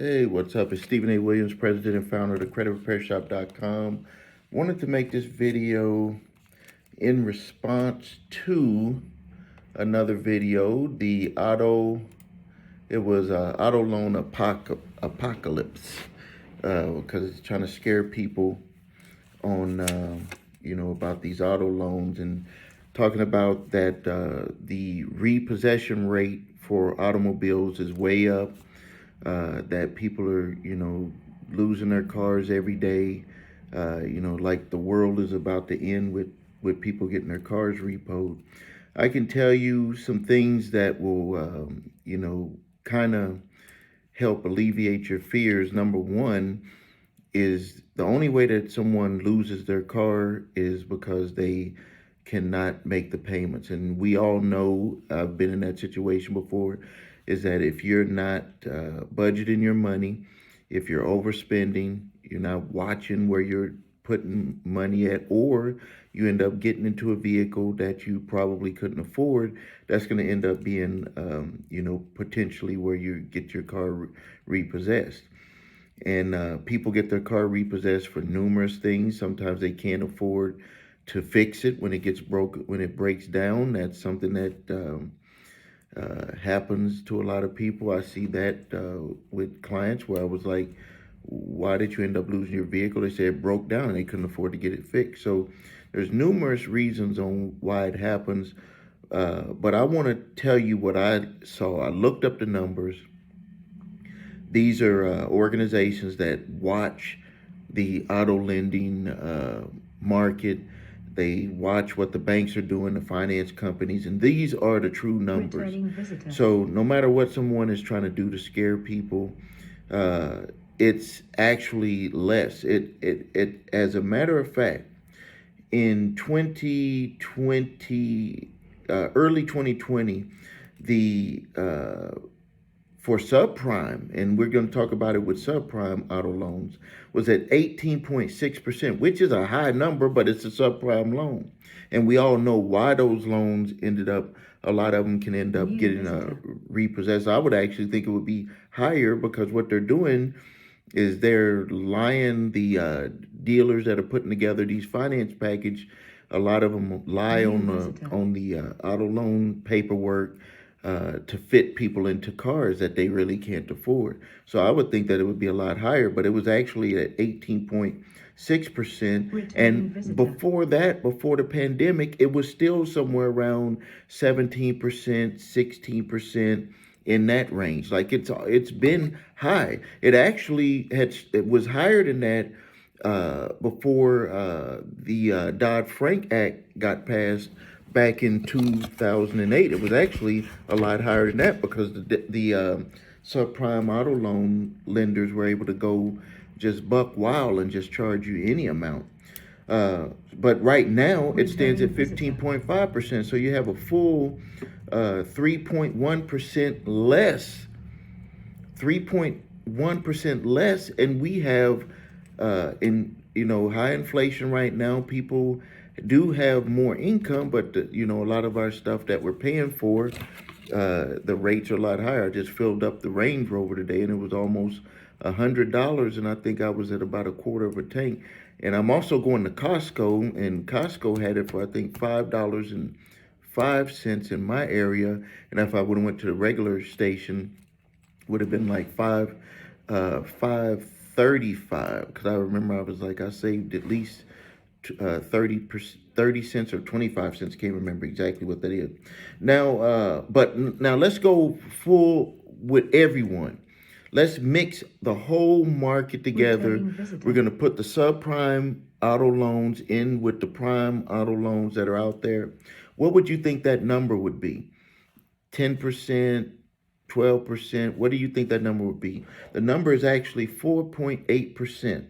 Hey, what's up? It's Stephen A. Williams, president and founder of the creditrepairshop.com. Wanted to make this video in response to another video, it was auto loan apocalypse, because it's trying to scare people on, about these auto loans and talking about that the repossession rate for automobiles is way up. That people are, losing their cars every day. Like the world is about to end with people getting their cars repoed. I can tell you some things that will, kind of help alleviate your fears. Number one is the only way that someone loses their car is because they cannot make the payments. And we all know, I've been in that situation before, is that if you're not budgeting your money, if you're overspending, you're not watching where you're putting money at, or you end up getting into a vehicle that you probably couldn't afford, that's going to end up being, potentially where you get your car repossessed. And people get their car repossessed for numerous things. Sometimes they can't afford to fix it when it gets broke, when it breaks down. That's something that happens to a lot of people. I see that with clients where I was like, why did you end up losing your vehicle? They said it broke down and they couldn't afford to get it fixed. So there's numerous reasons on why it happens. But I want to tell you what I saw. I looked up the numbers. These are organizations that watch the auto lending market. They watch what the banks are doing, the finance companies, and these are the true numbers. So no matter what someone is trying to do to scare people, it's actually less. It as a matter of fact, in 2020, early 2020, the for subprime, and we're going to talk about it with subprime auto loans, was at 18.6%, which is a high number, but it's a subprime loan. And we all know why those loans ended up, a lot of them can end up getting repossessed. I would actually think it would be higher because what they're doing is they're lying. The dealers that are putting together these finance package, a lot of them lie on the auto loan paperwork to fit people into cars that they really can't afford. So I would think that it would be a lot higher, but it was actually at 18.6%. And before that, before the pandemic, it was still somewhere around 17%, 16%, in that range. Like it's been high. It actually it was higher than that before the Dodd-Frank Act got passed back in 2008. It was actually a lot higher than that because the subprime auto loan lenders were able to go just buck wild and just charge you any amount. But right now it stands at 15.5%. So you have a full 3.1% less, 3.1% less, and we have high inflation right now. People do have more income, but a lot of our stuff that we're paying for, the rates are a lot higher. I just filled up the Range Rover today, and it was almost $100, and I think I was at about a quarter of a tank. And I'm also going to Costco, and Costco had it for I think $5.05 in my area, and if I would have went to the regular station, would have been like $5.35, because I remember I was like, I saved at least 30 cents or 25 cents. Can't remember exactly what that is. Now, but now let's go full with everyone. Let's mix the whole market together. We're going to put the subprime auto loans in with the prime auto loans that are out there. What would you think that number would be? 10%, 12%? What do you think that number would be? The number is actually 4.8%.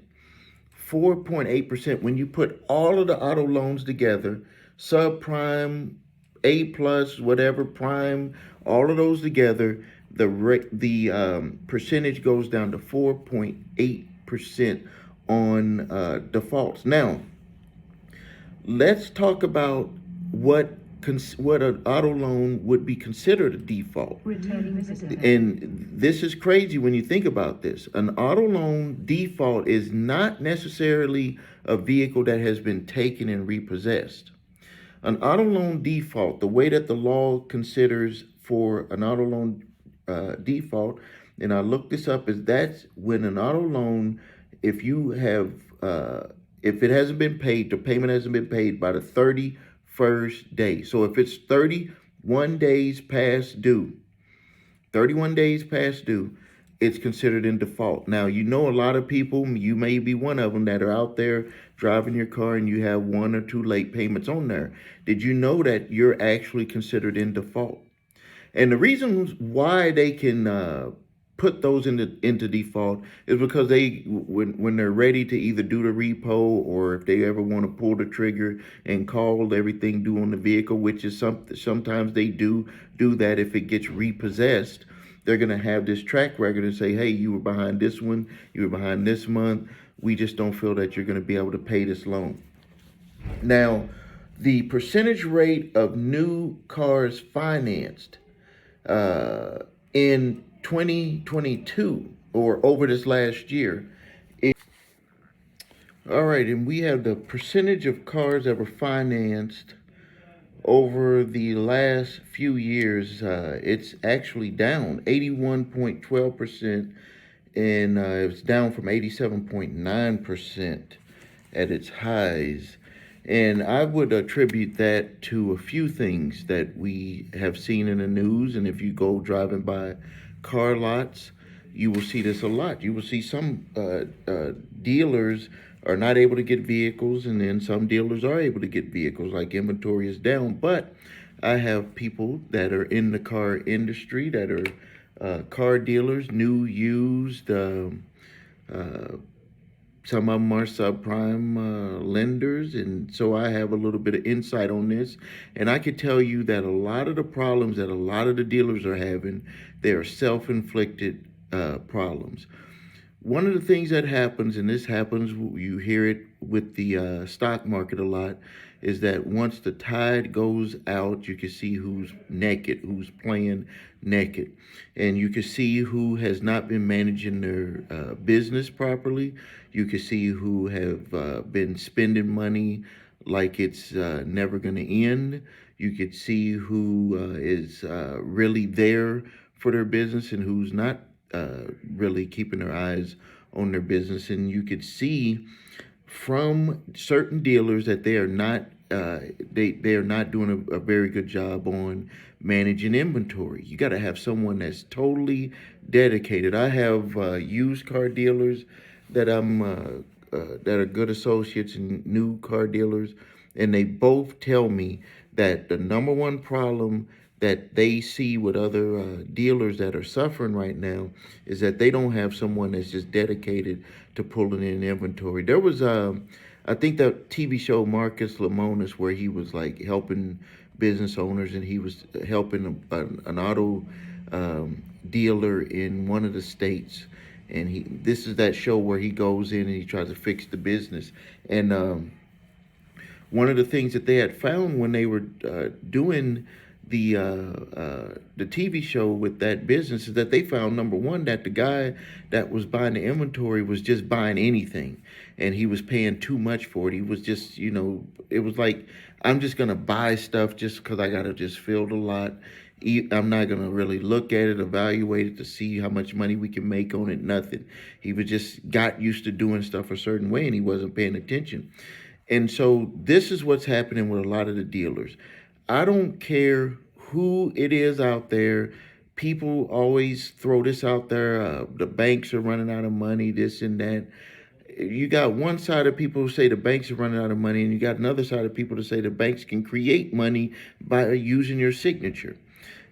4.8% when you put all of the auto loans together, subprime, A plus, whatever, prime, all of those together, the percentage goes down to 4.8% on defaults. Now, let's talk about what what an auto loan would be considered a default. And this is crazy when you think about this. An auto loan default is not necessarily a vehicle that has been taken and repossessed. An auto loan default, the way that the law considers for an auto loan default, and I looked this up, is that's when an auto loan, if you have, if it hasn't been paid, the payment hasn't been paid by the 31st day. So if it's 31 days past due, 31 days past due, it's considered in default. Now, you know, a lot of people, you may be one of them, that are out there driving your car and you have 1 or 2 late payments on there. Did you know that you're actually considered in default? And the reasons why they can put those into default is because they, when they're ready to either do the repo, or if they ever want to pull the trigger and call everything due on the vehicle, which is sometimes they do that. If it gets repossessed, they're going to have this track record and say, hey, you were behind this one, you were behind this month, we just don't feel that you're going to be able to pay this loan. Now, the percentage rate of new cars financed in 2022, or over this last year. All right, and we have the percentage of cars that were financed over the last few years. It's actually down 81.12%, and it's down from 87.9% at its highs. And I would attribute that to a few things that we have seen in the news. And if you go driving by car lots, you will see this a lot. You will see some dealers are not able to get vehicles, and then some dealers are able to get vehicles, like inventory is down. But I have people that are in the car industry that are car dealers, new, used, some of them are subprime lenders, and so I have a little bit of insight on this. And I can tell you that a lot of the problems that a lot of the dealers are having, they are self-inflicted problems. One of the things that happens, and this happens, you hear it with the stock market a lot, is that once the tide goes out, you can see who's naked, who's playing naked. And you can see who has not been managing their business properly. You can see who have been spending money like it's never going to end. You could see who is really there for their business and who's not really keeping their eyes on their business. And you could see from certain dealers that they are not they are not doing a very good job on managing inventory. You got to have someone that's totally dedicated. I have used car dealers that that are good associates, and new car dealers, and they both tell me that the number one problem that they see with other dealers that are suffering right now is that they don't have someone that's just dedicated to pulling in inventory. There was, I think, that TV show Marcus Lemonis, where he was like helping business owners, and he was helping an auto dealer in one of the states. And this is that show where he goes in and he tries to fix the business. And one of the things that they had found when they were doing the TV show with that business is that they found, number one, that the guy that was buying the inventory was just buying anything, and he was paying too much for it. He was just, it was like, I'm just gonna buy stuff just because I gotta just fill the lot. I'm not gonna really look at it, evaluate it to see how much money we can make on it. Nothing. He was just got used to doing stuff a certain way, and he wasn't paying attention. And so this is what's happening with a lot of the dealers. I don't care who it is out there. People always throw this out there. The banks are running out of money, this and that. You got one side of people who say the banks are running out of money, and you got another side of people to say the banks can create money by using your signature.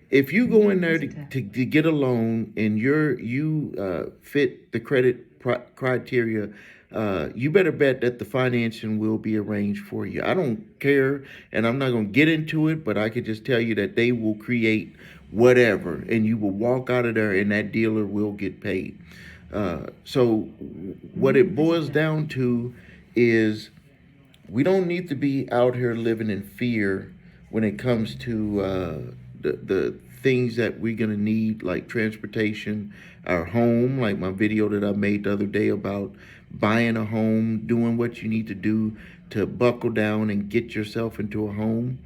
If you go in there to get a loan and you fit the credit criteria, you better bet that the financing will be arranged for you. I don't care, and I'm not going to get into it, but I can just tell you that they will create whatever, and you will walk out of there and that dealer will get paid. So what it boils down to is we don't need to be out here living in fear when it comes to the things that we're gonna need, like transportation, our home, like my video that I made the other day about buying a home, doing what you need to do to buckle down and get yourself into a home.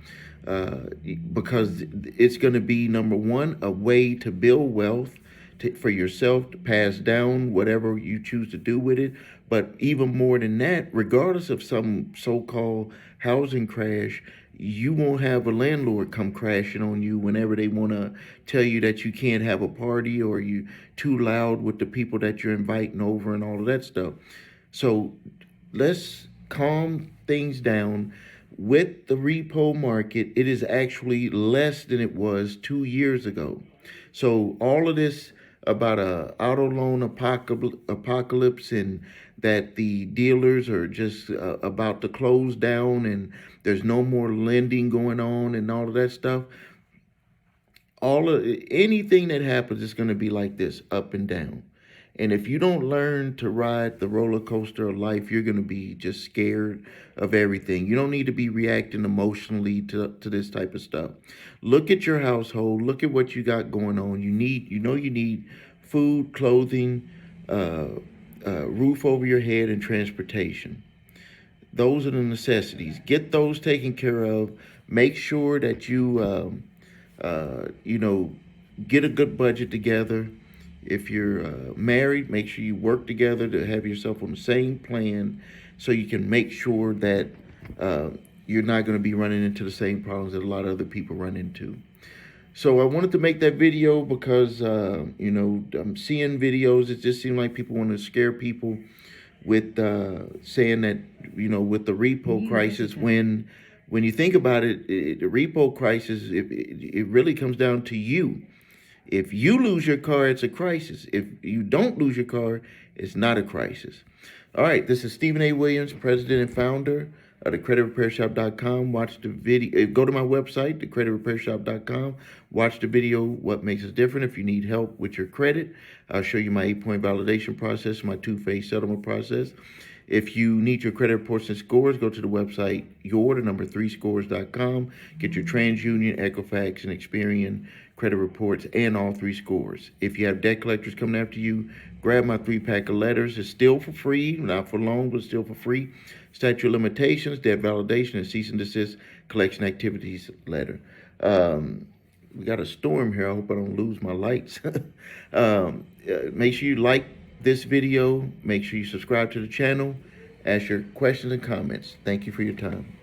Because it's going to be, number one, a way to build wealth for yourself, to pass down whatever you choose to do with it. But even more than that, regardless of some so-called housing crash, you won't have a landlord come crashing on you whenever they want to tell you that you can't have a party, or you too loud with the people that you're inviting over and all of that stuff. So let's calm things down. With the repo market, it is actually less than it was 2 years ago. So all of this about a auto loan apocalypse, and that the dealers are just about to close down and there's no more lending going on and all of that stuff. All of anything that happens is going to be like this, up and down. And if you don't learn to ride the roller coaster of life, you're going to be just scared of everything. You don't need to be reacting emotionally to this type of stuff. Look at your household. Look at what you got going on. You need food, clothing, roof over your head, and transportation. Those are the necessities. Get those taken care of. Make sure that you know, get a good budget together. If you're married, make sure you work together to have yourself on the same plan, so you can make sure that uh, you're not going to be running into the same problems that a lot of other people run into. So I wanted to make that video because, I'm seeing videos. It just seems like people want to scare people with saying that, with the repo crisis, when you think about it, the repo crisis, it really comes down to you. If you lose your car, it's a crisis. If you don't lose your car, it's not a crisis. All right, this is Stephen A. Williams, president and founder of thecreditrepairshop.com. Watch the video. Go to my website, thecreditrepairshop.com. Watch the video, What Makes Us Different. If you need help with your credit, I'll show you my 8-point validation process, my 2-phase settlement process. If you need your credit reports and scores, go to the website, your3scores.com. Get your TransUnion, Equifax, and Experian credit reports and all 3 scores. If you have debt collectors coming after you, grab my 3-pack of letters. It's still for free, not for long, but still for free. Statute of limitations, debt validation, and cease and desist collection activities letter. We got a storm here. I hope I don't lose my lights. Make sure you like this video. Make sure you subscribe to the channel. Ask your questions and comments. Thank you for your time.